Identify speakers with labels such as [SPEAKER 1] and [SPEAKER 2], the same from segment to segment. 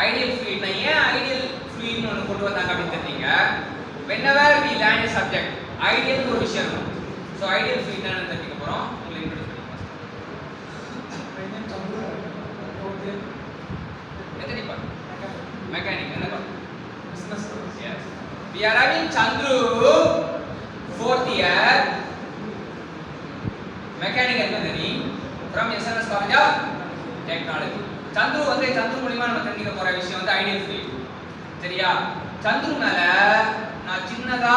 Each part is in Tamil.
[SPEAKER 1] ஐடியல் ஃப்ளூயிட்னா ஏன் ஐடியல் ஃப்ளூயிட்னு ஒன்று கொண்டு வந்தாங்க அப்படின்னு தெரிஞ்சீங்க. whenever we land a subject ideal ஒரு விஷயம் இருக்கும். ஸோ ஐடியல் ஃப்ளூயிட்னா என்ன தெரிஞ்சுக்க போகிறோம். உங்களை இன்ட்ரோடியூஸ் பண்ணிக்கலாம். எத்தனை பார்ட்? மெக்கானிக் என்ன part? Business. yes we are having Chandru fourth year mechanical engineering from SNS College of Technology. Chandru வந்து சந்துரு மூலமா நம்ம தெரிஞ்சுக்க போற விஷயம் வந்து ஐடியல் ஃப்ளூயிட். சரியா? சந்துரு மேல நான் சின்னதா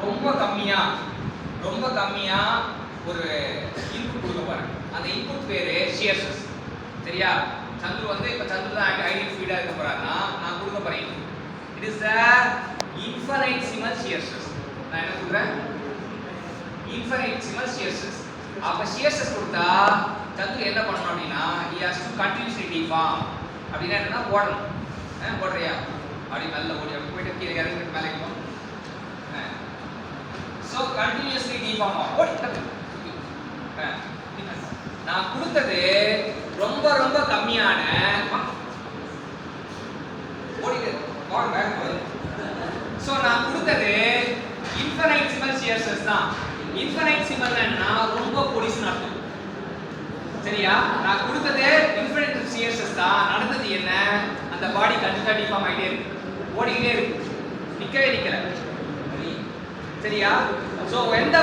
[SPEAKER 1] ரொம்ப கம்மியா ஒரு இன்புட் கொடுக்க போறேன். அந்த இன்புட் பேரு ஷியர் ஸ்ட்ரெஸ். சரியா? சந்துரு வந்து இப்ப சந்துரு தான் ஐடியல் ஃப்ளூயிடா இருக்க போறாருன்னா நான் கொடுக்க போறேன் input. It is a infinitesimal shear stress. நான் என்ன கொடுக்குறேன்? infinitesimal shear stress. அப்ப shear stress கொடுத்தா சந்துரு என்ன பண்ணணும் அப்படின்னா he has to continuously deform. அப்படின்னா என்னன்னா ஓடணும். ஓடுறியா? அப்படி நல்ல ஓடி அப்படி போயிட்டு கீழே இறங்கி மேலே போகும். so continuously deform ஓடி நான் கொடுத்தது ரொம்ப கம்மியான ஓடிட்டு கால் பேக் வரும். சோ நான் கொடுத்தது infinitesimal shear stress தான். infinitesimal ன்னா ரொம்ப பொடிசுன்னு அர்த்தம். சரியா? நான் கொடுத்தது infinite shear stress தான். நடந்தது என்ன? அந்த பாடி கண்டிப்பா டிஃபார்ம் ஆயிட்டே இருக்கு. ஓடிட்டே இருக்கு. நிக்கல. சரியா? சோ எந்த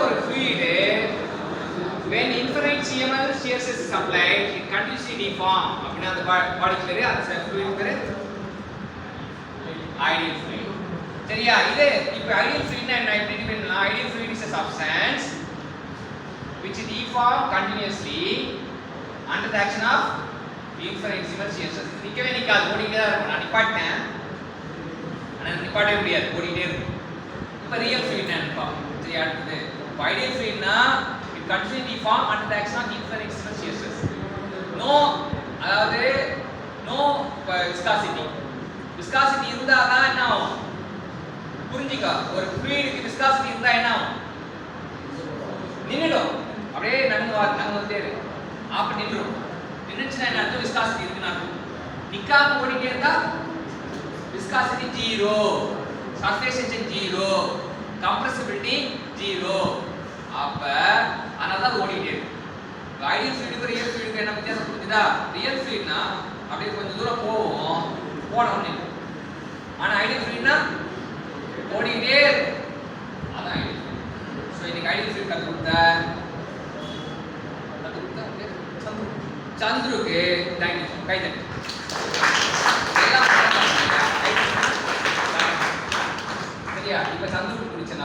[SPEAKER 1] ஒரு fluid when infinitesimal shear stress is applied it continuously deform. அப்படினா அந்த பாடிக்கு பேரு அந்த fluid பேரு ideal fluid. சரியா? இது இப்ப ideal fluid னா என்ன இப்படி define ideal fluid is a substance which deform continuously under the action of infinitesimal shear stress. நிக்கவே நிக்காது, ஓடிட்டே தான் இருக்கும். நான் நிப்பாட்டேன் ஆனா நிப்பாட்டவே முடியாது, ஓடிட்டே இருக்கும். இப்ப ரியல் fluid என்னப்பா? சரி, அடுத்து ideal fluid னா it continuously deform under the action of infinitesimal shear stress. அதாவது no viscosity. விஸ்காசிட்டி இருந்தா தான் என்ன ஆகும்? புரிஞ்சுக்க. ஒரு ஃப்ளூயிடுக்கு விஸ்காசிட்டி இருந்தா என்ன ஆகும்? நின்னுடும். அப்படியே நடந்து வந்துட்டே இருக்கு. அப்ப நின்றுடும். நின்னுச்சுன்னா என்ன அர்த்தம்? விஸ்காசிட்டி இருக்குன்னு அர்த்தம். நிக்காம ஓடிட்டே இருந்தா விஸ்காசிட்டி 0, சர்ஃபேஸ் டென்ஷன் 0, கம்ப்ரசிபிலிட்டி 0. அப்ப அதனால ஓடிட்டே இருக்கு. ஐடியல் ஃப்ளூயிடுக்கு ரியல் ஃப்ளூயிடுக்கு என்ன வித்தியாசம் புரியுதா? ரியல் ஃப்ளூயிட்னா அப்படியே கொஞ்சம் தூரம் போவோம், போனோம். ஆனா ஐடியல் ஃப்ளூயிட்னா ஓடிட்டே இருக்கும். அதான் ஐடியல் ஃப்ளூயிட். சோ இன்னைக்கு ஐடியல் ஃப்ளூயிட் கத்துக்கிட்ட சந்துருக்கு தேங்க்யூ. கை தட்டு. சரியா? இப்ப சந்துருக்கு பிடிச்ச